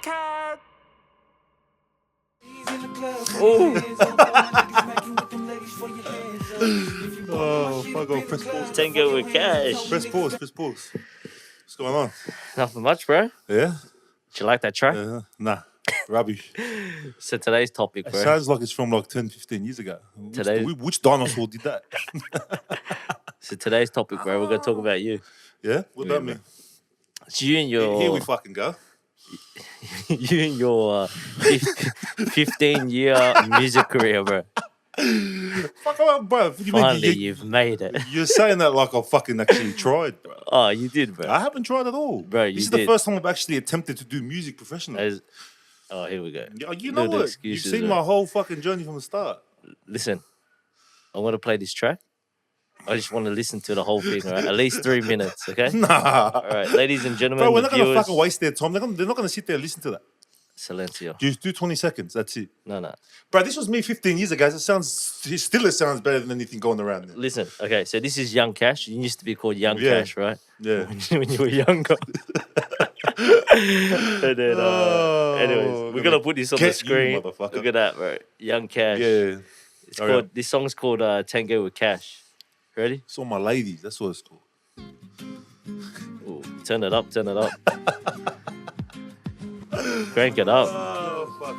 Cat. Oh, fuck off. Press pause. Tango with Kash. Press pause. What's going on? Nothing much, bro. Yeah? Did you like that track? Nah. Rubbish. So today's topic, It bro. sounds like it's from like 10, 15 years ago. Which dinosaur did that? So today's topic, bro, we're going to talk about you. Yeah? What that mean? It's you and your... Here we fucking go. you and your 15-year music career, bro. Fuck on, bro. Finally, you've made it. You're saying that like I fucking actually tried, bro. Oh, you did, bro. I haven't tried at all. Bro, you This is did. the first time I've actually attempted to do music professionally. Oh, here we go. You know Little what? excuses, You've seen bro. my whole fucking journey from the start. Listen, I want to play this track. I just want to listen to the whole thing, all right? At least 3 minutes, okay? Nah. All right, ladies and gentlemen, Bro, we're the not going to viewers... fucking waste their time. They're not going to sit there and listen to that. Silencio. Just do 20 seconds. That's it. No. Bro, this was me 15 years ago. It still sounds better than anything going around there. Listen, okay, so this is Youngn Kash. You used to be called Youngn Yeah. Kash, right? Yeah. When you were younger. And then, anyways, we're going to put this on the Get you, screen. motherfucker. Look at that, bro. Youngn Kash. Yeah. It's called, this song's called Tango with Kash. Ready? It's all my ladies. That's what it's called. Ooh, turn it up. Crank it up. Oh, fuck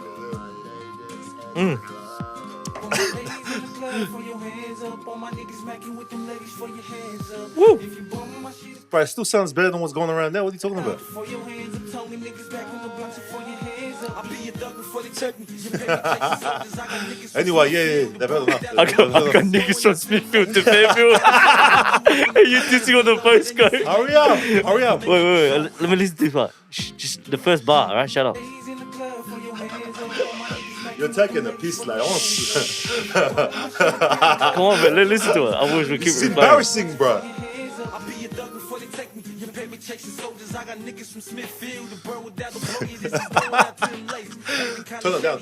Woo! Bro, it still sounds better than what's going around there. What are you talking about? Anyway, yeah. They're better enough. I got niggas from Smithfield to Fairfield. You dissing on the postcode. Hurry up. Wait. Let me listen to this part. Just the first bar, all right? Shut up. You're taking the piss, like. Come on, man. Let's listen to it. Otherwise, we'll keep It's it playing. embarrassing, bro. Turn it down.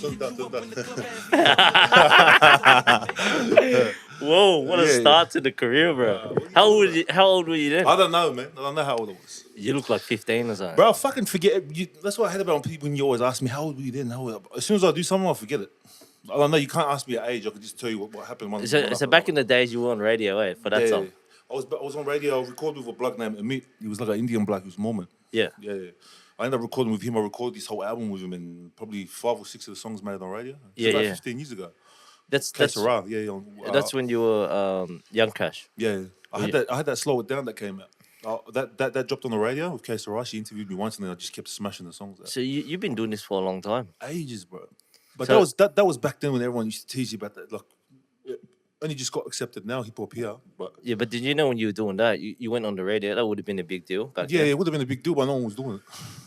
Whoa, what a Yeah. start to the career, bro. How old were you then? I don't know, man. I don't know how old I was. You look like 15 or something. Bro, I fucking forget it. That's what I hate about people when you always ask me, how old were you then? As soon as I do something, I forget it. I don't know. You can't ask me your age. I can just tell you what happened. So back in the days, you were on radio, for that song. I was on radio. I recorded with a bloke named Amit. He was like an Indian bloke. He was Mormon. Yeah. I ended up recording with him. I recorded this whole album with him, and probably 5 or 6 of the songs made on radio. It's about 15 years ago. That's when you were Youngn Kash. Yeah. I had that Slow It Down that came out. That dropped on the radio with K Sarah. She interviewed me once, and then I just kept smashing the songs out. So you've been doing this for a long time. Ages, bro. But So- that was back then when everyone used to tease you about that. Like, only just got accepted now, hip hop here. But Yeah, but did you know when you were doing that, you went on the radio? That would have been a big deal back yeah, then. it would have been a big deal, but no one was doing it.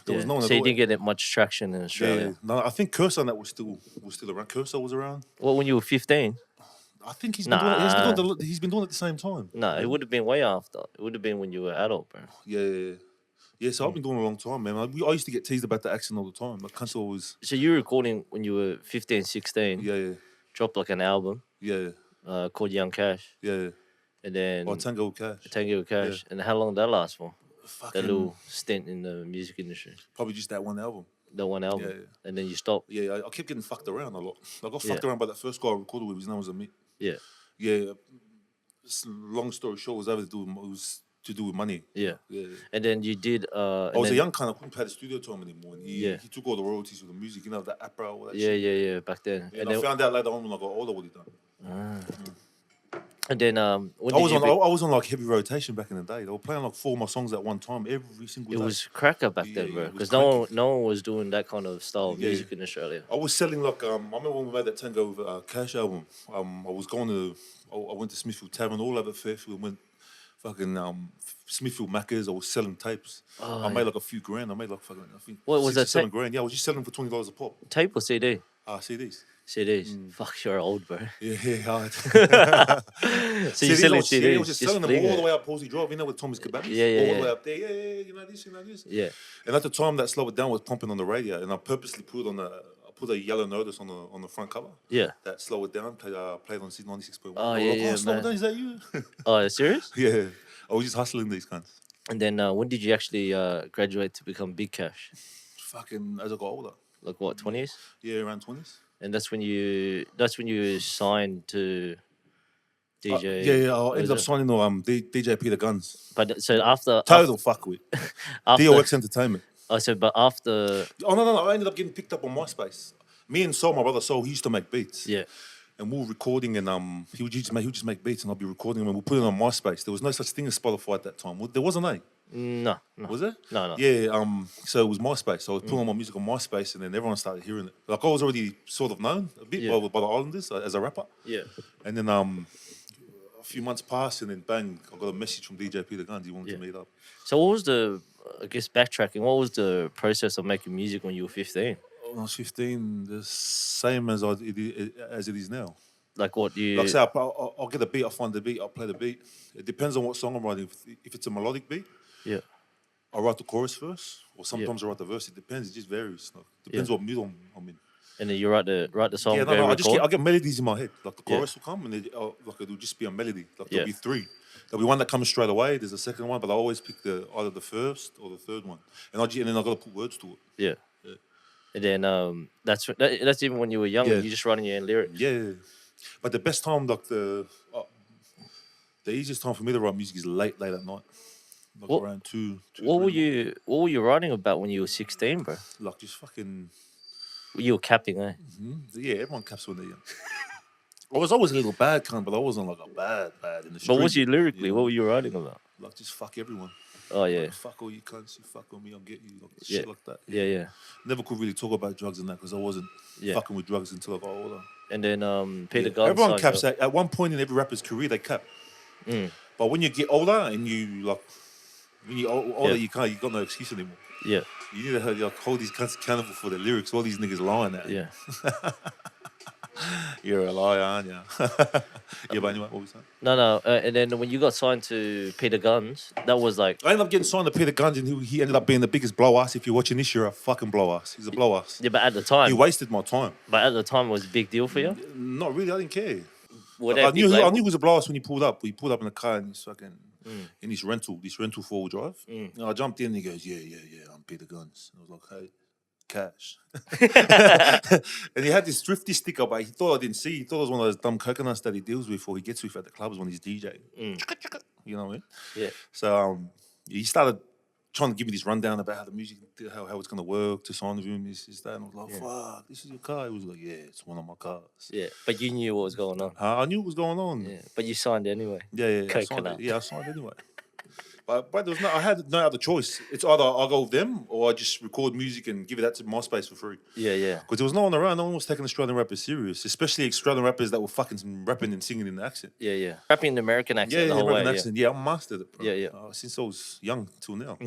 There was no one. So that you do it. didn't get that much traction in Yeah, Australia. no, I think Cursor on that was still around. Cursor was around. Well, when you were 15? I think he's been doing it. He's been doing it at the same time. No, it would have been way after. It would have been when you were adult, bro. Yeah. So I've been doing it a long time, man. I used to get teased about the accent all the time. Like, cunts always. So you were recording when you were 15, 16. Yeah. Dropped like an album called Youngn Kash. Yeah. And then Tango with Kash. Tango with Kash. And how long did that last for? Fucking, That little stint in the music industry. probably just that one album. The one album. Yeah. And then you stopped. Yeah, I kept getting fucked around a lot. I got fucked around by that first guy I recorded with. His name was Amit. Yeah. Yeah. Long story short, it was to do with money. Yeah. Yeah. And then you did. I was a young kind. I couldn't pay the studio time anymore. And he took all the royalties for the music. You know, that opera, all that shit. Yeah. Back then. And I found out later on when I got older what he done. And then I was on like heavy rotation back in the day. They were playing like 4 of my songs at one time every single day. It was cracker back then, bro. it was Because no one was doing that kind of style of music in Australia. I was selling like I remember when we made that Tango with Kash album. I went to Smithfield Tavern, all over Fairfield. Went fucking Smithfield Macca's. I was selling tapes. I made like a few grand. I made like fucking What was that, 7 grand. Yeah, I was just selling for $20 a pop. Tape or CD? CDs. CDs. Fuck, you're old, bro. Yeah, hard. So you're selling CDs? I was just selling them all the way up Palsy Drive, you know, with Tommy's Kebabs. Yeah. All the way up there. Yeah, you know this. Yeah. And at the time, that Slow It Down was pumping on the radio, and I purposely put a yellow notice on the front cover. Yeah. That Slow It Down played on 96.1. Oh, yeah, Slow man. It Down, is that you? Oh, serious? Yeah. I was just hustling these cunts. And then when did you actually graduate to become Big Kash? fucking as I got older. Like what, 20s? Yeah, around 20s. And that's when you signed to DJ. Yeah. I what ended is up it? signing to DJ Peter Guns. But so after Total fuckwit. after DOX Entertainment. I said, but after Oh no! I ended up getting picked up on MySpace. Me and Sol, my brother Sol, he used to make beats. yeah. And we were recording, and he would just make beats, and I'd be recording them, and we'll put it on MySpace. There was no such thing as Spotify at that time. There wasn't, eh? No. Was it? No. Yeah. So it was MySpace. So I was putting on my music on MySpace, and then everyone started hearing it. Like I was already sort of known a bit by the Islanders as a rapper. Yeah. And then a few months passed, and then bang, I got a message from DJ Peter Guns. He wanted to meet up. So what was the, I guess backtracking, what was the process of making music when you were 15? When I was 15, the same as it is now. Like what you... Like I say, I'll get a beat, I'll find the beat, I'll play the beat. It depends on what song I'm writing. If it's a melodic beat, Yeah. I'll write the chorus first, or sometimes I write the verse. It depends. It just varies. Like, depends what mood I'm in. And then you write the song. Yeah, no, I get melodies in my head. Like the chorus will come, and it'll just be a melody. Like there'll be three. There'll be one that comes straight away. There's a second one, but I always pick either the first or the third one, and then I got to put words to it. Yeah. And then that's even when you were young. Yeah. You just writing your own lyrics. Yeah. But the best time, like the easiest time for me to write music is late at night. Like around 2. What were you writing about when you were 16, bro? Like just fucking. You were capping, eh? Yeah, everyone caps when they're young. I was always a little bad cunt, but I wasn't like a bad in the street. But what was you lyrically? What were you writing about? Like just fuck everyone. Oh yeah. Like, fuck all you cunts. You fuck on me, I'll get you. Like, shit like that. Yeah. Never could really talk about drugs and that because I wasn't fucking with drugs until I got older. And then Peter Guns. Everyone caps at one point in every rapper's career. They cap. But when you get older and when you're older, you got no excuse anymore. Yeah. You need to hold these cunts accountable for their lyrics. All these niggas lying at you. Yeah. You're a liar, aren't you? Yeah, but anyway, what was that? No. And then when you got signed to Peter Guns, that was like... I ended up getting signed to Peter Guns, and he ended up being the biggest blow ass. If you're watching this, you're a fucking blow ass. He's a blow ass. Yeah, but at the time... He wasted my time. But at the time, it was a big deal for you? Not really. I didn't care. Like, I knew he was a blow ass when he pulled up. He pulled up in a car and he's fucking... in this rental 4-wheel drive. And I jumped in and he goes, yeah, I'm Peter Guns. And I was like, hey, Kash. And he had this thrifty sticker, but he thought I didn't see. He thought it was one of those dumb coconuts that he deals with or he gets with at the clubs when he's DJing. You know what I mean? Yeah. So he started trying to give me this rundown about how the music, how it's going to work to sign with him, this, that. And I was like, fuck, this is your car? He was like, yeah, it's one of my cars. Yeah, but you knew what was going on. I knew what was going on. Yeah, but you signed anyway. Yeah. I signed anyway. But I had no other choice. It's either I'll go with them or I just record music and give it that to MySpace for free. Yeah. Because there was no one around. No one was taking Australian rappers serious, especially Australian rappers that were fucking rapping and singing in the accent. Yeah. Rapping in the American accent the whole American way. accent. Yeah, I mastered it, bro. Yeah. Since I was young till now.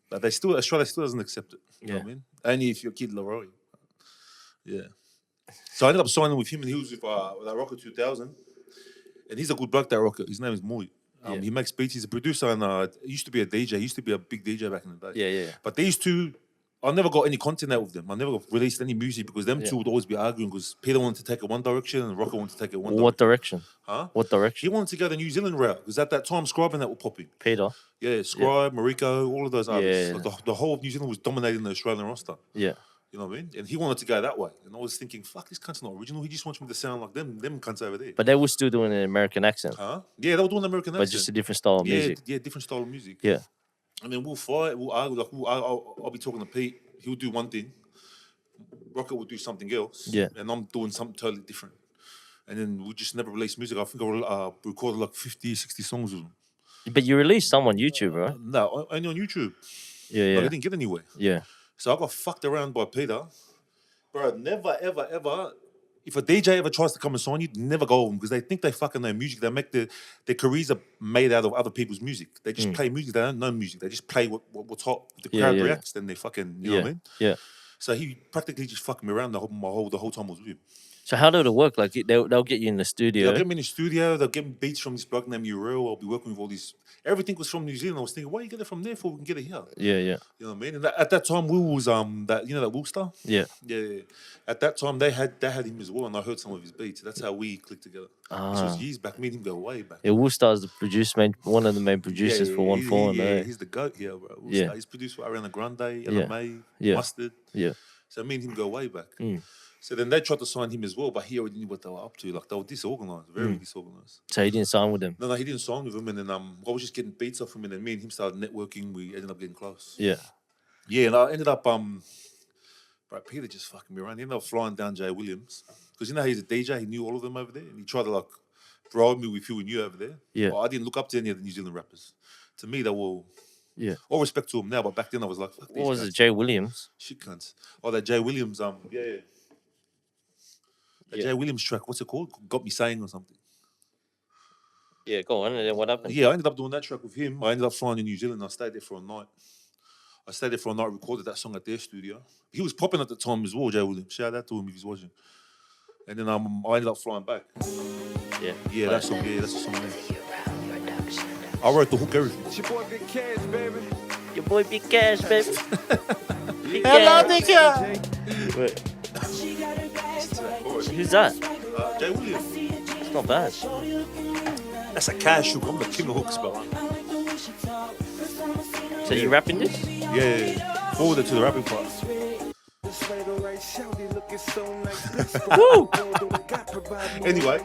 But Australia still doesn't accept it. You know what I mean? Only if you're Kid Leroy. Yeah. So I ended up signing with him and he was with that Rocker 2000. And he's a good bloke, that Rocker. His name is Moy. He makes beats. He's a producer and he used to be a DJ. He used to be a big DJ back in the day. Yeah. But these two, I never got any content out with them. I never released any music because them two would always be arguing because Peter wanted to take it one direction and Rocker wanted to take it one direction. What direction? Huh? What direction? He wanted to go the New Zealand route because at that time, Scribe and that were popping. Peter? Yeah, Scribe, Mariko, all of those artists. Yeah. Like the whole of New Zealand was dominating the Australian roster. Yeah. You know what I mean? And he wanted to go that way. And I was thinking, fuck, this cunt's not original. He just wants me to sound like them cunts over there. But they were still doing an American accent. Huh? Yeah, they were doing American accent. But just a different style of music. Yeah, different style of music. Yeah. And then we'll fight, we'll argue. Like, I'll be talking to Pete. He'll do one thing. Rocket will do something else. Yeah. And I'm doing something totally different. And then we'll just never release music. I think I recorded like 50, 60 songs with them. But you released some on YouTube, right? No, only on YouTube. Yeah. Like, I didn't get anywhere. Yeah. So I got fucked around by Peter. Bro, never, ever, ever. If a DJ ever tries to come and sign you, never go with them because they think they fucking know music. They make their careers are made out of other people's music. They just play music. They don't know music. They just play what's hot. The crowd reacts, then they fucking, you know what I mean? Yeah. So he practically just fucked me around the whole time I was with him. So how did it work? Like they'll get you in the studio. They'll get me in the studio. They'll get me beats from this bloke named Uriel. I'll be working with all these. Everything was from New Zealand. I was thinking, why you get it from there for? We can get it here. Yeah. You know what I mean? And at that time, Will was that that Will star. Yeah. Yeah. At that time, they had him as well, and I heard some of his beats. That's how we clicked together. This was years back. Me and him go way back. Yeah, Woolstar's one of the main producers for Onefour. Yeah, he's the goat here, bro. Yeah. He's produced for Ariana Grande, LMA, Mustard. Yeah. So me and him go way back. So then they tried to sign him as well, but he already knew what they were up to. Like, they were disorganized, very disorganized. So he didn't sign with them? No, he didn't sign with him. And then I was just getting beats off him, and then me and him started networking. We ended up getting close. Yeah. Yeah, and I ended up, bro, Peter just fucking me around. He ended up flying down Jay Williams. Because you know he's a DJ, he knew all of them over there. And he tried to, like, bribe me with who we knew over there. Yeah. But I didn't look up to any of the New Zealand rappers. To me, they were... Yeah. All respect to him now, but back then I was like, fuck these What was guys. it, Jay Williams? Shit cunts. Oh, that Jay Williams, That Jay Williams track, what's it called? Got Me Saying or something. Yeah, go on. And then what happened? Yeah, I ended up doing that track with him. I ended up flying to New Zealand. I stayed there for a night. Recorded that song at their studio. He was popping at the time as well, Jay Williams. Shout out to him if he's watching. And then I ended up flying back. Yeah. Yeah, that song, that's the song. I wrote the hook, everything. It's your boy Big Kash, baby. Your boy Big Kash, baby. Big Hello, Kash. nigga. Wait. Who's that? Jay Williams. It's not bad. That's a cash hook. I'm the king of hooks, bro. So you rapping this? Yeah. Forward it to the rapping part. Woo! Anyway.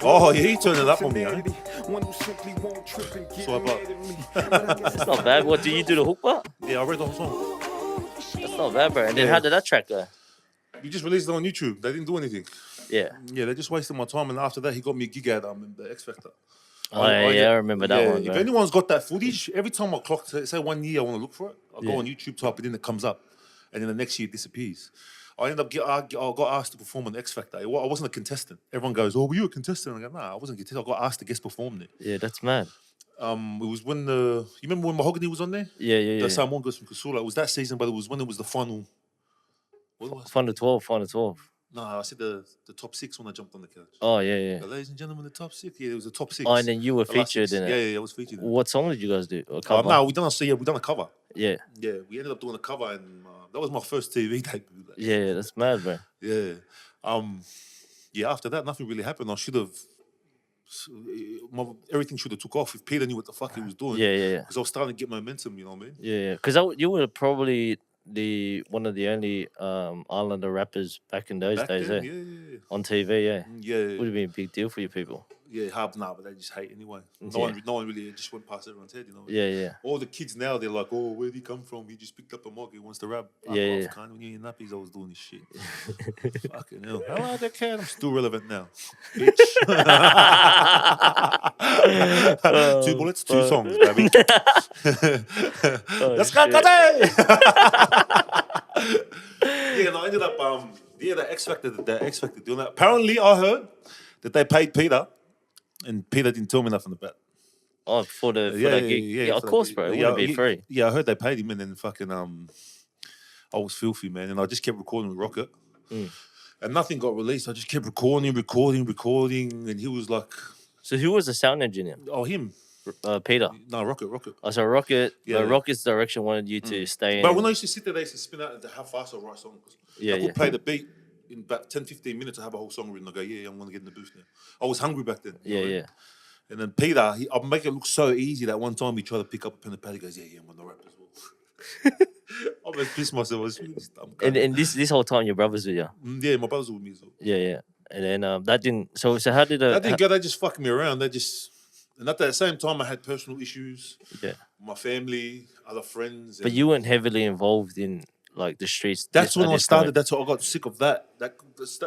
Oh, yeah, he turned it up on me, eh? So It's not bad. What, do you do the hook part? Yeah, I read the whole song. That's not bad, bro. And then how did that track go? We just released it on YouTube. They didn't do anything. Yeah. Yeah, they just wasted my time. And after that, he got me a gig at the X Factor. Oh, yeah, I remember that one, bro. If anyone's got that footage, every time I clock, say 1 year, I want to look for it. I go on YouTube, type it in, it comes up. And then the next year, it disappears. I got asked to perform on the X Factor. I wasn't a contestant. Everyone goes, "Oh, were you a contestant?" I go, "Nah, I wasn't a contestant. I got asked to guest perform there." Yeah, that's mad. It was when you remember when Mahogany was on there? Yeah. The Samoan goes from Kasula. It was that season, but it was when it was the final. What was it? Final 12. No, I said the top 6 when I jumped on the couch. Oh, yeah. Ladies and gentlemen, the top 6. Yeah, it was the top 6. Oh, and then you were The last featured 6. in it. Yeah, I was featured in it. What song did you guys do? A cover? No, we done a cover. Yeah. Yeah, we ended up doing a cover, and that was my first TV debut. Yeah, that's mad, bro. Yeah. After that, nothing really happened. I should have. Everything should have took off if Peter knew what the fuck he was doing. Yeah. Because I was starting to get momentum, you know what I mean? Yeah. Because you were probably one of the only Islander rappers back in those days, then, eh? yeah. On TV, yeah. Yeah. Would have been a big deal for you people. Yeah, but they just hate anyway. No one really it just went past everyone's head, you know. Yeah. All the kids now, they're like, "Oh, where'd he come from? He just picked up a mug. He wants to rap." Yeah. Kind when you're in nappies, I was doing this shit. Fucking hell. Hello, there, cat. I'm still relevant now, bitch. 2 bullets, 2 songs, baby. Let's go, Yeah, and I ended up, the X Factor doing that. Apparently, I heard that they paid Peter, and Peter didn't tell me nothing about it. Oh, for that gig. Yeah, of course, bro. It wouldn't be free. Yeah, I heard they paid him, and then fucking, I was filthy, man, and I just kept recording with Rocket. And nothing got released. I just kept recording, and he was like... So who was the sound engineer? Oh, him. Peter. No, Rocket. Oh, so Rocket, Yeah. Rocket's direction wanted you to stay in. But when I used to sit there, they used to spin out how fast I write songs. Yeah, I could yeah. play the beat in about 10, 15 minutes. I have a whole song written. I go, yeah, I'm going to get in the booth now. I was hungry back then. you know what I mean? And then Peter, I'll make it look so easy that one time he tried to pick up a pen and pad. He goes, yeah, I'm going to rap as well. I almost pissed myself. I was really dumb. And this whole time your brothers were, yeah? Yeah, my brothers were with me as well. Yeah. And then that didn't... So how did... That didn't go. They just fucked me around. They just... And at the same time, I had personal issues. Yeah. My family, other friends. But you weren't heavily involved in, like, the streets. That's when I started. That's what I got sick of that. That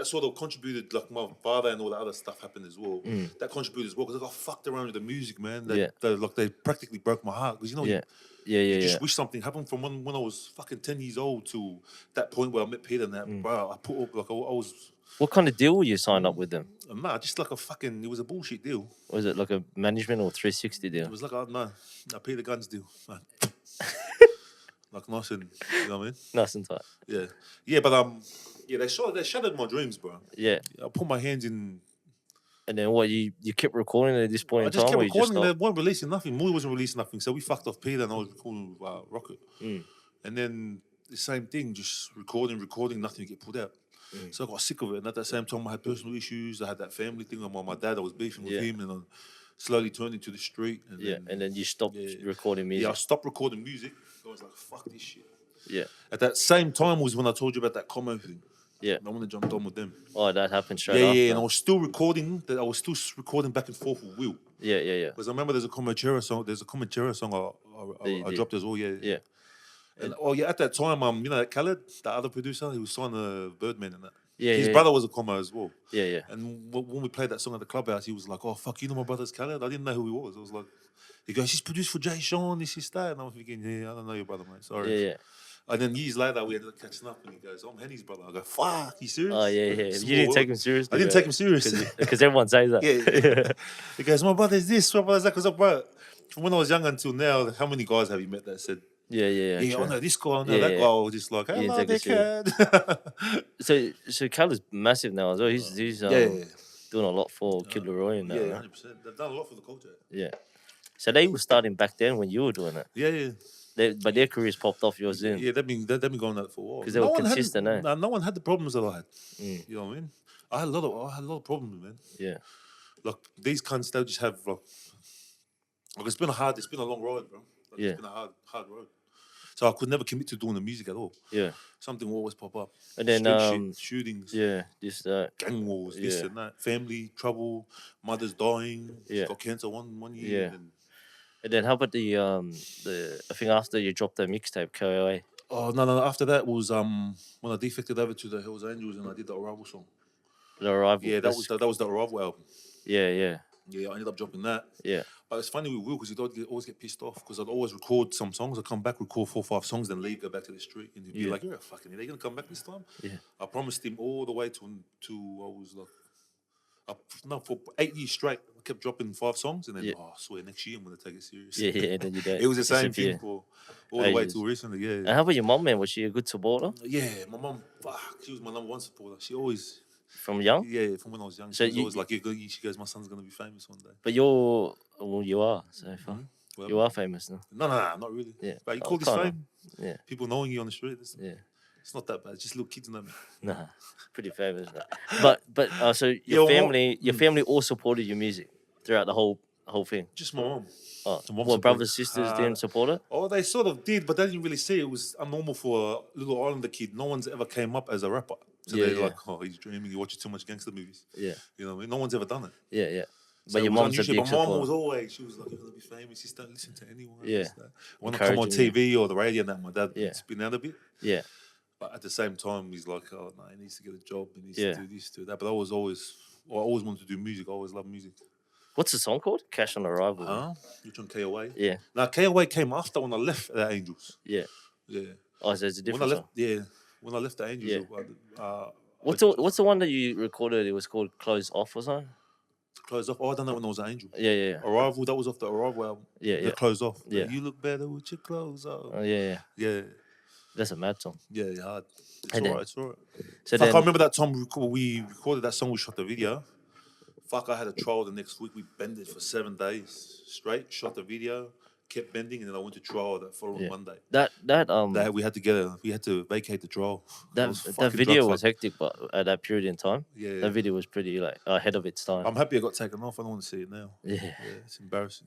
sort of contributed, like my father and all that other stuff happened as well. That contributed as well because I got fucked around with the music, man. They practically broke my heart because, you know, you just wish something happened from when I was fucking 10 years old to that point where I met Peter and that, bro, I put up, like, I was... What kind of deal were you signed up with them? Nah, just like it was a bullshit deal. Was it like a management or 360 deal? It was like, I Peter Guns deal. like nice and you know what I mean? Nice and tight. Yeah, but yeah, they shattered my dreams, bro. Yeah. I put my hands in. And then what, you kept recording at this point I in just time, kept or you just recording. They stopped? weren't releasing nothing. Moody wasn't releasing nothing, so we fucked off Peter, and I was recording Rocket. Mm. And then the same thing, just recording, nothing to get pulled out. So I got sick of it. And at that same time, I had personal issues. I had that family thing. My dad, I was beefing with him, and I slowly turned into the street. And then you stopped recording music. Yeah, I stopped recording music. I was like, fuck this shit. Yeah. At that same time was when I told you about that Como thing. Yeah. I want to jump on with them. Oh, that happened straight after. Yeah, and I was still recording. I was still recording back and forth with Will. Yeah. Because I remember there's a Comanchera song. I dropped as well. Yeah. And at that time, you know, Khaled, the other producer, he was signed to Birdman and that. Yeah, his brother was a Como as well. Yeah. And when we played that song at the clubhouse, he was like, "Oh fuck, you know my brother's Khaled." I didn't know who he was. I was like, he goes, "He's produced for Jay Sean, this is that." And I'm thinking, "Yeah, I don't know your brother, mate. Sorry." Yeah. And then years later, we ended up catching up, and he goes, "I'm Henny's brother." I go, "Fuck, you serious?" Oh yeah. Small You didn't world. take him seriously. I didn't take him seriously. Because everyone says that. Yeah. He goes, "My brother's this, my brother's that." Because from when I was young until now, how many guys have you met that said, Yeah. I True. know this guy, I know that guy. I was just like, didn't "Hello, take it dickhead." So Khaled's massive now as well. He's doing a lot for Kid Leroy and that. Yeah, right? 100%. They've done a lot for the culture. Yeah. So they were starting back then when you were doing it. Yeah. But their careers popped off yours in. Yeah, they've been going at it for a while. Because they were consistent, eh? No one had the problems that I had. You know what I mean? I had a lot of problems, man. Yeah. Like these cunts, they just have like it's been a long road, bro. Like, Yeah. It's been a hard road. So I could never commit to doing the music at all. Yeah. Something will always pop up. And then Street shit, shootings. Yeah, this Gang wars, this and that. Family trouble, mothers dying. Yeah. Got cancer one year. Yeah. And then how about the I think after you dropped the mixtape KOA. Oh no! After that was when I defected over to the Hells Angels and I did the Arrival song. The Arrival. Yeah, that was the Arrival album. Yeah. Yeah, I ended up dropping that. Yeah. But it's funny with Will because he'd always get pissed off because I'd always record some songs. I'd come back, record 4 or 5 songs, then leave, go back to the street, and he'd be like, "You're a fucking idiot. You're gonna come back this time?" Yeah. I promised him all the way to I was like, for 8 years straight. I kept dropping 5 songs, and then I swear next year I'm gonna take it serious. Yeah, and then you did. It was the same thing for all the way till recently. Yeah. And how about your mom, man? Was she a good supporter? Yeah, my mom, she was my number one supporter. She always. From young? Yeah, from when I was young. So she was always like, she goes, "My son's going to be famous one day." But you are so far. Well, you are famous now. No, not really. Yeah. But you call this fame? Yeah. People knowing you on the street. It's not that bad. It's just little kids know me. Nah, pretty famous. But so your family all supported your music throughout the whole thing. Just my mom. Oh, what brothers, sisters didn't support it? Oh, they sort of did, but they didn't really see it. It was abnormal for a little islander kid. No one's ever came up as a rapper. So they're like, "Oh, he's dreaming. He watches too much gangster movies." Yeah. You know what I mean? No one's ever done it. Yeah. So But your mom's a big my mom was supporter. always, she was like, "You're going to be famous. Just don't listen to anyone." Yeah. When I come on TV or the radio and that, my dad spin out a bit. Yeah. But at the same time, he's like, "Oh, no, he needs to get a job. He needs to do this, do that." But I always wanted to do music. I always loved music. What's the song called? Cash on Arrival. Huh? Which one, KOA? Yeah. Now, KOA came after when I left the Angels. Yeah. Yeah. Oh, so it's a different song. When I left the Angels. What's the one that you recorded? It was called Close Off or something? Close Off. Oh, I done that when I was an Angel. Yeah. Arrival, that was off the Arrival album. Yeah. Close Off. Yeah. You look better with your clothes off. Oh, yeah. Yeah. That's a mad song. Yeah, hard. It's all right. So I remember that time we recorded that song, we shot the video. Fuck, I had a trial the next week. We bended for 7 days straight, shot the video, kept bending, and then I went to trial that following Monday. We had to vacate the trial. That video was hectic, but at that period in time, Yeah. that video was pretty ahead of its time. I'm happy I got taken off. I don't want to see it now. Yeah, it's embarrassing.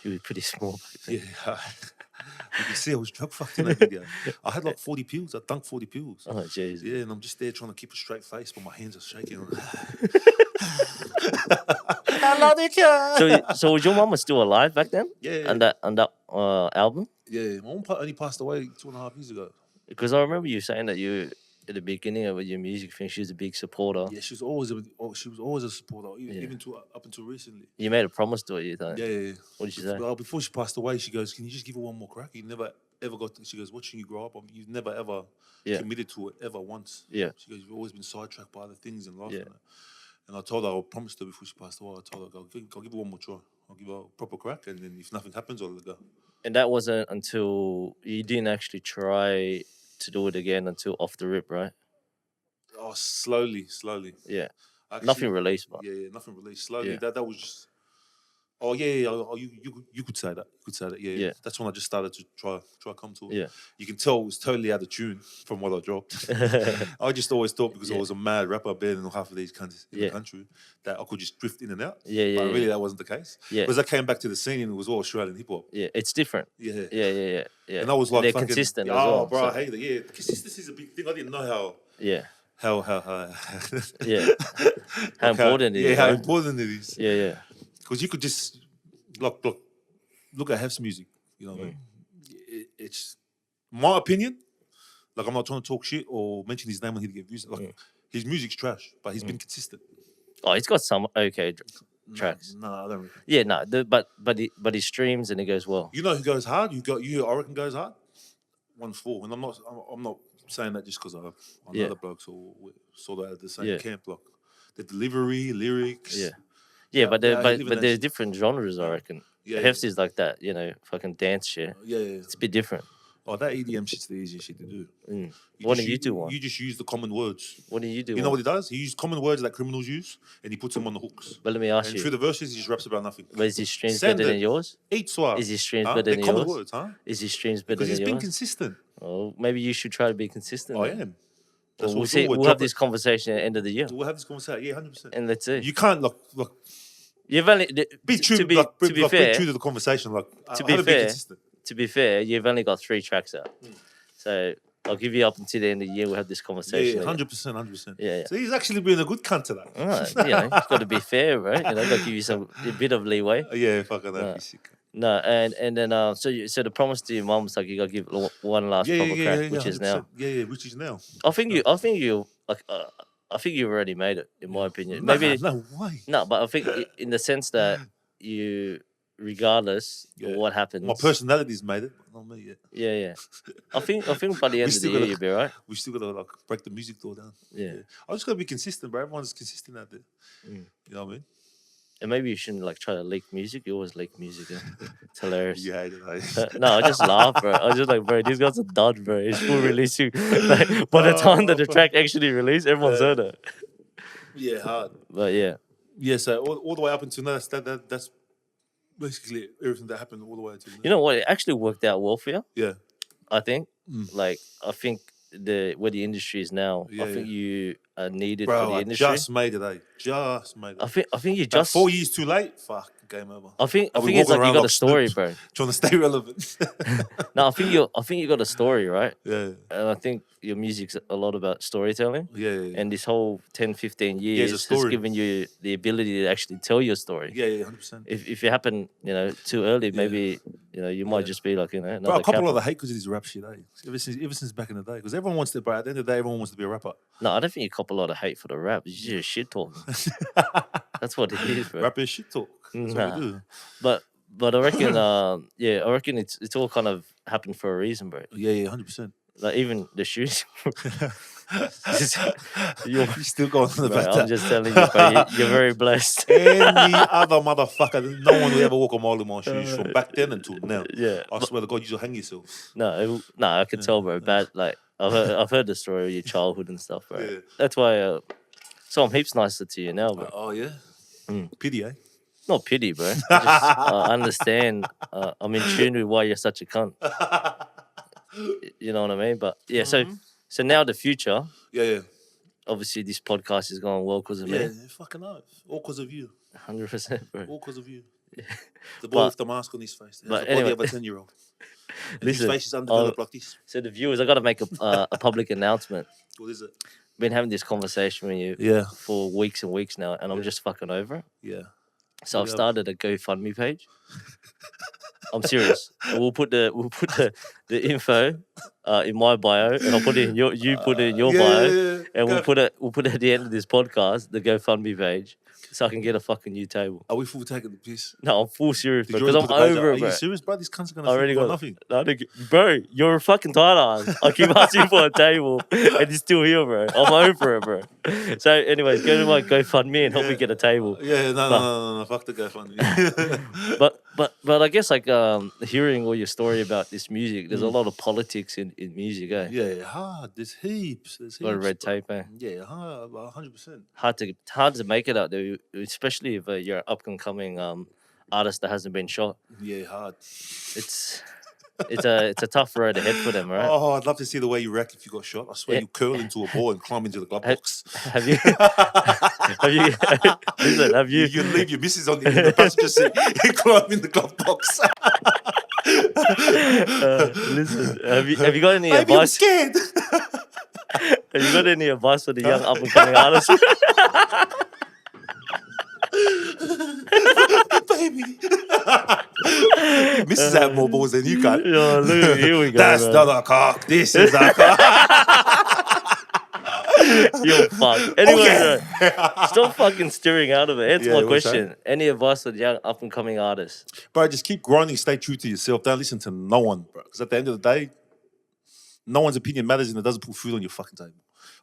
he was pretty small. Yeah, you can see I was drug fucked in that video. I had like 40 pills. I dunked 40 pills. Oh, jeez. Yeah, and I'm just there trying to keep a straight face, but my hands are shaking. So was your mama still alive back then? Yeah. On that album? Yeah, my mom only passed away 2.5 years ago. Because I remember you saying that you at the beginning of your music thing, she was a big supporter. Yeah, she was always a supporter, even up until recently. You made a promise to her, you thought? Yeah. What did she say? Well, before she passed away, she goes, "Can you just give her one more crack?" You never ever got. She goes, "Watching you grow up, you've never ever committed to it ever once." Yeah. She goes, "You've always been sidetracked by other things in life." Yeah. And I told her, I promised her before she passed away, I told her, I'll give her one more try. I'll give her a proper crack, and then if nothing happens, I'll let her go. And that wasn't until you didn't actually try to do it again until off the rip, right? Oh, slowly. Yeah. Actually, Nothing released, but Yeah, nothing released. Slowly. Yeah. That was just. Oh yeah. Oh, you could say that. You could say that. Yeah. Yeah. That's when I just started to try come to it. Yeah. You can tell it was totally out of tune from what I dropped. I just always thought because I was a mad rapper better than half of these countries in the country that I could just drift in and out. Yeah. But really, that wasn't the case. Yeah. Because I came back to the scene and it was all Australian hip hop. Yeah, it's different. Yeah. Yeah. And I was like, they're fucking, consistent oh, as well. bro, so- I hate it. Yeah, consistency is a big thing. I didn't know how. Yeah. How Yeah. How important it is. how right? important it is. Yeah. Because you could just look at Hef's music. You know what I mean? It's my opinion. Like I'm not trying to talk shit or mention his name when he get views. Like his music's trash, but he's been consistent. Oh, he's got some okay tracks. No, I don't. Really. Yeah, no, but he streams and he goes well. You know who goes hard? You I reckon goes hard. Onefour, and I'm not saying that just because I know the blokes or sort of at the same camp. Like the delivery, lyrics. Yeah, but even there's that different genres, I reckon. Yeah, Hefs is like that, fucking dance shit. Yeah. It's a bit different. Oh, that EDM shit's the easiest shit to do. Why don't you do one? You just use the common words. What do you do? You know what he does? He uses common words that criminals use, and he puts them on the hooks. But let me ask And you. through the verses, he just raps about nothing. But is his streams Send better it. than yours? Eat swap. Is his streams Huh? better They're than common yours? words, huh? Is his streams better Because than he's been yours? consistent. Oh, maybe you should try to be consistent. I then. am. Well, we'll what's see. all. We'll have this conversation at the end of the year, We'll have this conversation. Yeah, 100%. and let's see. You can't look. You've only Be true. to be be fair. true to the conversation. Like To I be haven't been fair, consistent. To be fair, you've only got 3 tracks out, so I'll give you up until the end of the year. We'll have this conversation. Yeah, again. 100%. Yeah. So he's actually been a good cunt to that. All right, you've got to be fair, right? Got to give you a bit of leeway. Yeah, fucking that. No. Be sick. No, and then so the promise to your mum was like you got to give one last proper crack, which is now. 100%. Yeah, which is now. I think you like. I think you've already made it, in my opinion. Nah, Maybe no way. no, but I think in the sense that you, regardless of what happens, My personality's made it, but not me yet. Yeah. I think by the end of the still year gotta- you'll be right. We still gotta like break the music door down. Yeah. I just gotta be consistent, bro. Everyone's consistent out there. Mm. You know what I mean? And maybe you shouldn't like try to leak music. You always leak music. It's hilarious. You hate it, No, I just laugh, bro. I was just like, bro, these guys are done, bro. It's full releasing. Like, by the time that the track actually released, everyone's heard it. Yeah, hard. But yeah, Yeah, so all the way up until now, that's basically everything that happened all the way until now. you know what? It actually worked out well for you. Yeah. I think. Mm. Like, I think where the industry is now, Yeah, I think you are needed Bro, for the I industry. just made it, eh? Just made it. I think you About just 4 years too late? Fuck, game over. I think I'll be it's like walking you around got a like story, Snoop. bro. Trying to stay relevant. No, I think you got a story, right? Yeah. And I think your music's a lot about storytelling. Yeah. And this whole 10, 15 it's a years has story. given you the ability to actually tell your story. Yeah, 100%. If it happened, too early, maybe you might just be like, another Bro, a couple Kappa. of the hate because of this rap shit, eh? Ever since back in the day. Because everyone wants to, bro, at the end of the day, everyone wants to be a rapper. No, I don't think you cop a lot of hate for the rap. It's just shit talk. That's what it is, bro. Rap is shit talk. That's what we do. But I reckon, I reckon it's all kind of happened for a reason, bro. Yeah, 100%. Like even the shooting. You're still going on Bro, about I'm that. just telling you, bro. You're very blessed. Any other motherfucker, no one will ever walk a mile in my shoes from back then until now. Yeah. I swear to God, you should hang yourself. No, I can tell, bro. Bad, like I've heard the story of your childhood and stuff, bro. Yeah. That's why. So I'm heaps nicer to you now, bro. Oh, yeah? Mm. Pity, eh? Not pity, bro. I understand. I'm in tune with why you're such a cunt. You know what I mean? But yeah, so now the future. Yeah. Obviously, this podcast is going well because of Yeah, me. fucking oath. All because of you. 100%, bro. All because of you. The boy with the mask on his face. but That's the anyway. body of a 10-year-old. Listen, his face is undeveloped like this. So the viewers, I got to make a public announcement. What is it? Been having this conversation with you Yeah. for weeks and weeks now, and I'm just fucking over it. Yeah. So I've Yeah. started a GoFundMe page. I'm serious. We'll put the info in my bio, and I'll put it in you put it in your bio, and we'll put it at the end of this podcast, the GoFundMe page, so I can get a fucking new table. Are we full taking the piss? No, I'm full serious, Did bro, you because already I'm put the page over up? it, Are bro. you serious, bro? This cunt's gonna I already for got nothing. Bro, you're a fucking tight ass. I keep asking for a table, and you're still here, bro. I'm over it, bro. So, anyways, go to my GoFundMe and help me get a table. Yeah, no. Fuck the GoFundMe. But I guess like hearing all your story about this music, there's a lot of politics in music, eh? Yeah, hard. There's heaps. There's A lot of heaps, red bro. tape, eh? Yeah, 100%. Hard to make it out there, especially if you're an up and coming artist that hasn't been shot. Yeah, hard. It's it's a tough road ahead for them, right? Oh, I'd love to see the way you react if you got shot. I swear you curl into a ball and climb into the glove box. Have you? have you? Listen, have you? You leave your missus in the passenger seat and climb in the glove box. Listen, have you got any Baby, I'm advice? scared. Have you got any advice for the young up and coming artists? Baby. Missus had more balls than you got. Yo, look, here we go. That's man. not a cock. This is a cock. Yo, fuck. Anyway, Okay. stop fucking steering out of it. Answer Yeah, my what's that? question. Any advice for the young up and coming artists? Bro, just keep grinding. Stay true to yourself. Don't listen to no one, bro. Because at the end of the day, no one's opinion matters and it doesn't put food on your fucking table.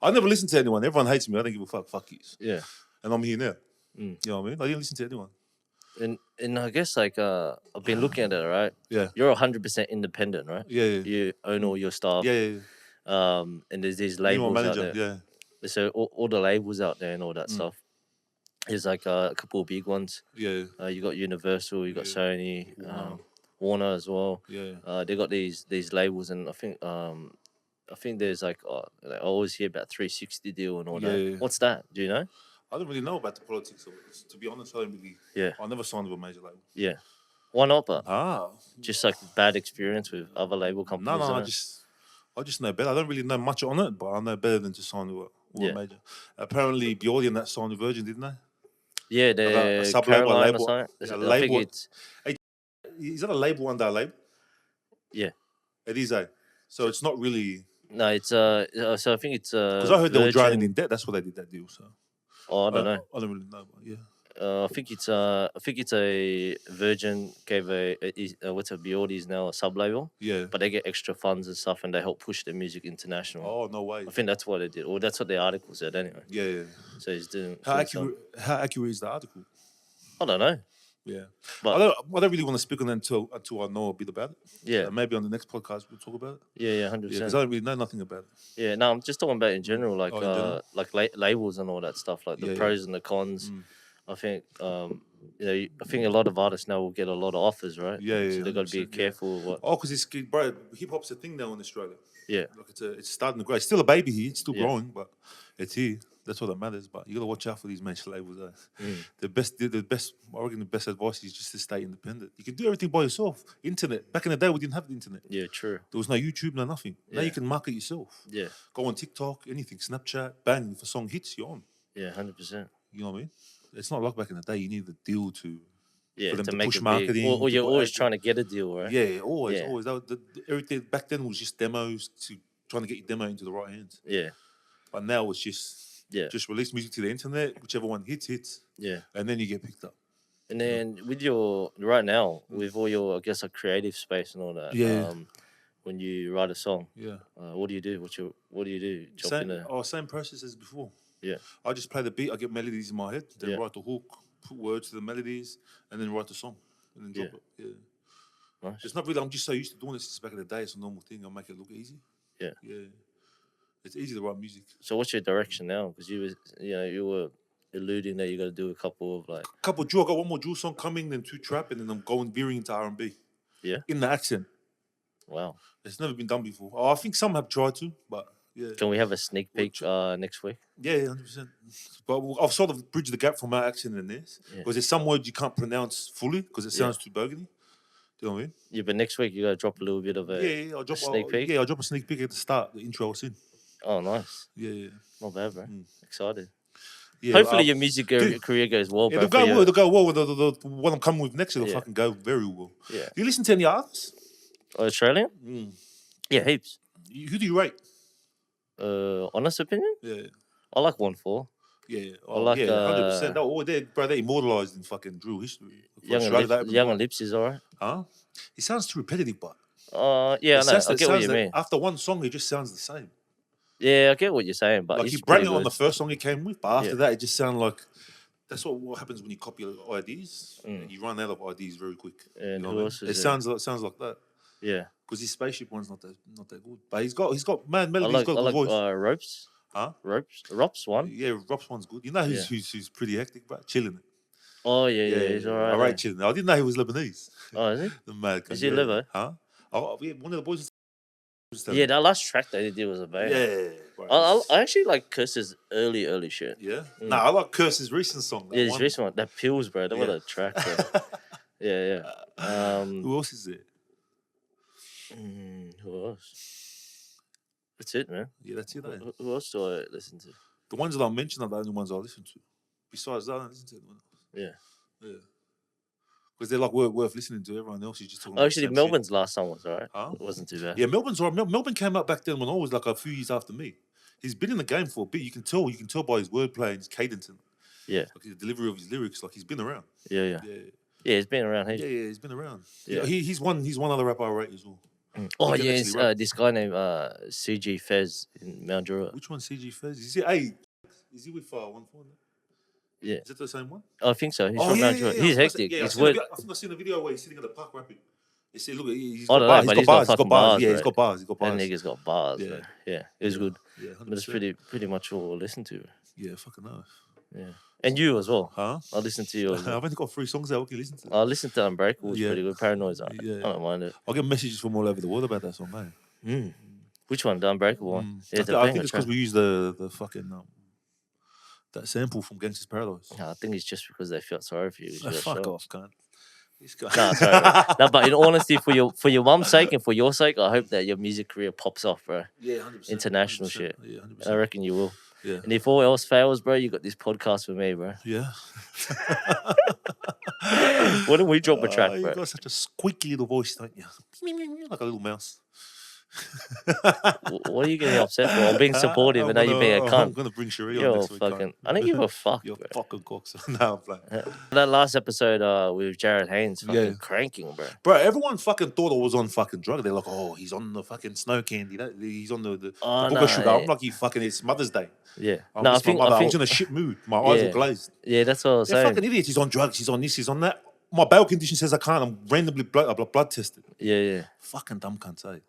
I never listen to anyone. Everyone hates me. I don't give a fuck. Fuck you. Yeah. And I'm here now. You know what I mean? I didn't listen to anyone. And I guess like I've been looking at it, right? Yeah. You're 100% independent, right? Yeah, yeah. You own all your stuff. Yeah. And there's these Me and my labels out manager. there. Yeah. So all the labels out there and all that stuff. There's like a couple of big ones. Yeah. You got Universal, you got Sony, Warner as well. Yeah. They got these labels, and I think there's like I always hear about 360 deal and all that. Yeah. What's that? Do you know? I don't really know about the politics of it. To be honest, I don't really. Yeah. I never signed with a major label. Yeah. Why not? But Ah. just like bad experience with other label companies. No, innit? I just know better. I don't really know much on it, but I know better than to sign with a major. Apparently, Bjordy and that signed with Virgin, didn't they? Yeah, a the sub-label, Caroline label, or a something. I think label. it's Is that a label under a label? yeah. It is a. So it's not really. No, it's so I think it's Because I heard they were drowning Virgin- in debt. That's why they did that deal. So Oh, I don't know. I don't really know, but yeah. I think it's a Virgin gave what's a Bjordy's now a sub label, Yeah. but they get extra funds and stuff, and they help push their music international. Oh no way. I think that's what they did, or that's what the article said anyway. Yeah. So he's doing. How doing some- accurate is the article? I don't know. Yeah. But- I don't really want to speak on it until I know a bit about it. Yeah, Maybe on the next podcast we'll talk about it. yeah, 100%. Yeah, because I don't really know nothing about it. Yeah, no, I'm just talking about in general, like Oh, in general? like labels and all that stuff, like the Yeah, pros and the cons. I think I think a lot of artists now will get a lot of offers, right? Yeah, So they got to be 100%, yeah. careful with what. Oh, because it's bro, hip hop's a thing now in Australia. Yeah, Like it's starting to grow. It's still a baby here. It's still Yeah. growing, but it's here. That's what that matters. But you gotta watch out for these major labels. Mm. The best. I reckon the best advice is just to stay independent. You can do everything by yourself. Internet. Back in the day, we didn't have the internet. yeah, true. There was no YouTube, no nothing. Now Yeah. you can market yourself. Yeah, Go on TikTok, anything, Snapchat, bang. If a song hits, you're on. yeah, 100%. You know what I mean? It's not like back in the day. You need a deal to. Yeah, For them to to make push it big. marketing, Or to you're put always ads- trying to get a deal, right? Yeah, always. Yeah. Everything back then was just demos to trying to get your demo into the right hands. Yeah, But now it's just release music to the internet, whichever one hits, yeah. and then you get picked up. And then with your right now, with all your I guess like creative space and all that. Yeah. When you write a song, Yeah. what do you do? What do you do? Jump in there. Same process as before. Yeah. I just play the beat, I get melodies in my head, then Yeah. write the hook, put words to the melodies, and then write the song. And then drop it. Yeah. Nice. It's not really I'm just so used to doing this since back in the day, it's a normal thing. I make it look easy. Yeah. Yeah. It's easy to write music. So what's your direction now? Because you were alluding that you got to do a couple of like Couple drill, I got one more drill song coming, then 2 trap, and then I'm going veering into R&B. Yeah? In the accent. wow. It's never been done before. Oh, I think some have tried to, but yeah. Can we have a sneak peek next week? Yeah, 100%. But I've sort of bridged the gap from our accent and this. Yeah. Because there's some words you can't pronounce fully because it sounds too burgundy. Do you know what I mean? Yeah, but next week you got to drop a little bit of a Yeah, I'll drop sneak peek. Yeah, I'll drop a sneak peek at the start, the intro was in. Oh, nice. Yeah. Not bad, bro. Excited. Yeah, Hopefully your music dude, career goes well, bro. It'll for go you. well. It'll go well with the what I'm coming with next. It'll Yeah. fucking go very well. Yeah. Do you listen to any artists? Australian? Yeah, heaps. Who do you rate? Honest opinion? Yeah. Oh, I like Onefour. Yeah. like, 100%. They're immortalised in fucking drill history. Youngn Lipz is alright. Huh? It sounds too repetitive, but Yeah, I know. it sounds- I it get what sounds you like mean. after one song, it just sounds the same. Yeah, I get what you're saying, but Like he's he brought pretty it on good. the first song he came with, but after Yeah. that, it just sounded like That's what happens when you copy ideas. You run out of ideas very quick. And You know who what I else mean? is It there? sounds like that. Yeah. Because his spaceship one's not that good. But he's got mad I melody. like He's got a good voice. Ropes. Huh? Ropes one. Yeah, Rob's one's good. You know who's pretty hectic, bro? Chillinit. Oh yeah, he's alright. I rate Chillinit. I didn't know he was Lebanese. Oh, is he? The mad guy. Is he Levo? Huh? Oh, yeah, one of the boys. Yeah, that last track that he did was a banger. Yeah. I actually like Curse's early shit. Yeah. No, I like Curse's recent song. Yeah, his recent one, that Pills, bro. That was a track, bro. yeah. Who else is there? Who else? That's it, man. Yeah, that's it. Eh? Who else do I listen to? The ones that I mentioned are the only ones I listen to. Besides that, I don't listen to anyone else. Yeah. Because they're like worth listening to. Everyone else is just talking. Oh, actually, about the same Melbourne's shit. last song was alright. Huh? It wasn't too bad. Yeah, Melbourne's alright. Melbourne came out back then when I was like a few years after me. He's been in the game for a bit. You can tell by his wordplay and his cadence and Yeah. like the delivery of his lyrics. Like he's been around. Yeah, he's been around here. Yeah, he's been around. Yeah. Yeah, he's one other rapper I rate as well. Oh He can yeah, actually it's, rap. this guy named CG Fez in Mount Druitt. Which one? CG Fez? Is he with Onefour? Yeah, Is it the same one? I think so. He's from Mount Druitt. He's hectic. Yeah, His I word. think I've seen a video where he's sitting at the park rapping. You see, look, he's I got don't know, bars. but He's got fucking bars. Yeah, bro. he's got bars. He's got That bars. nigga's got bars. Yeah. Yeah, yeah, it was good. Yeah, But it's 100%. pretty much all I listen to. Yeah, fucking oath. Yeah, and you as well. Huh? I listen to you. I've only got 3 songs out. What can you listen to? I listen to Unbreakable. It's Yeah. pretty good. Paranoid's alright. Yeah. I don't mind it. I get messages from all over the world about that song, man. Which one? The Unbreakable one. Yeah, it's a I banger think it's because track. we use the fucking that sample from Gangsta's Paradise. No, I think it's just because they felt sorry for you. You got Fuck shot. off, cunt. This guy. No, sorry, bro. No, but in all honesty, for your mum's sake and for your sake, I hope that your music career pops off, bro. Yeah, 100%. International 100%, shit. Yeah, And 100%. I reckon you will. Yeah. And if all else fails, bro, you got this podcast with me, bro. Yeah. Why don't we drop a track, You bro? got such a squeaky little voice, don't you? Like a little mouse. What are you getting upset for? I'm being supportive, and now you're being a I'm cunt. gonna bring Sheree on You're next week. fucking. cunt. I don't give a fuck, You're bro. fucking cocks. No, I'm playing. That last episode with Jared Haynes, fucking Yeah. cranking, bro. Bro, everyone fucking thought I was on fucking drug. They're like, oh, he's on the fucking snow candy. He's on the Oh, Booker no, sugar. yeah. I'm like, it's Mother's Day. Yeah. I No, I miss my think mother. I was in a shit mood. My eyes were glazed. Yeah, that's what I was They're saying. fucking idiots. He's on drugs. He's on this. He's on that. My bail condition says I can't. I'm randomly blood tested. Yeah. Fucking dumb cunt, eh?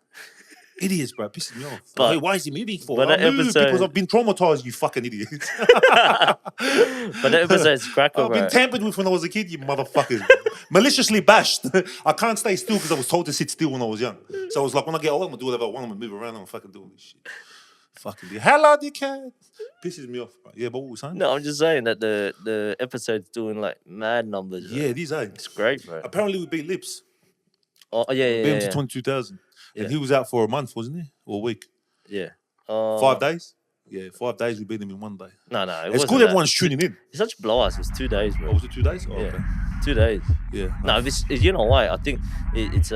Idiots, bro. Pisses me off. But- Hey, why is he moving for? but I that move episode- because I've been traumatized, you fucking idiots. But that episode's cracker, I've bro. been tampered with when I was a kid, you motherfuckers. Maliciously bashed. I can't stay still because I was told to sit still when I was young. So I was like, when I get old, I'm going to do whatever I want. I'm going to move around. I'm going to fucking do all this shit. Fucking hello, dickhead. Pisses me off, bro. Yeah, but what was saying? No, I'm just saying that the episode's doing like mad numbers. Bro. Yeah, it is, eh? It's great, bro. Apparently we beat Lipz. Oh, yeah. Beat him to 22,000. Yeah. And he was out for a month, wasn't he? Or a week? Yeah. 5 days? Yeah, 5 days we beat him in 1 day. No, it It's wasn't good that. everyone's tuning in. It's such blowouts. It was 2 days, Oh, bro. was it 2 days? Oh, Yeah. okay. 2 days. Yeah. No, you know why? I think it's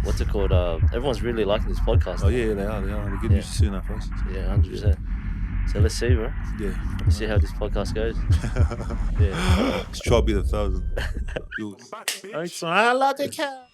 what's it called? Everyone's really liking this podcast. Oh, yeah, they are. They're getting used to seeing our faces. Yeah, 100%. So let's see, bro. Yeah. Let's see how this podcast goes. Yeah. Let's try to beat 1,000. I like the cat.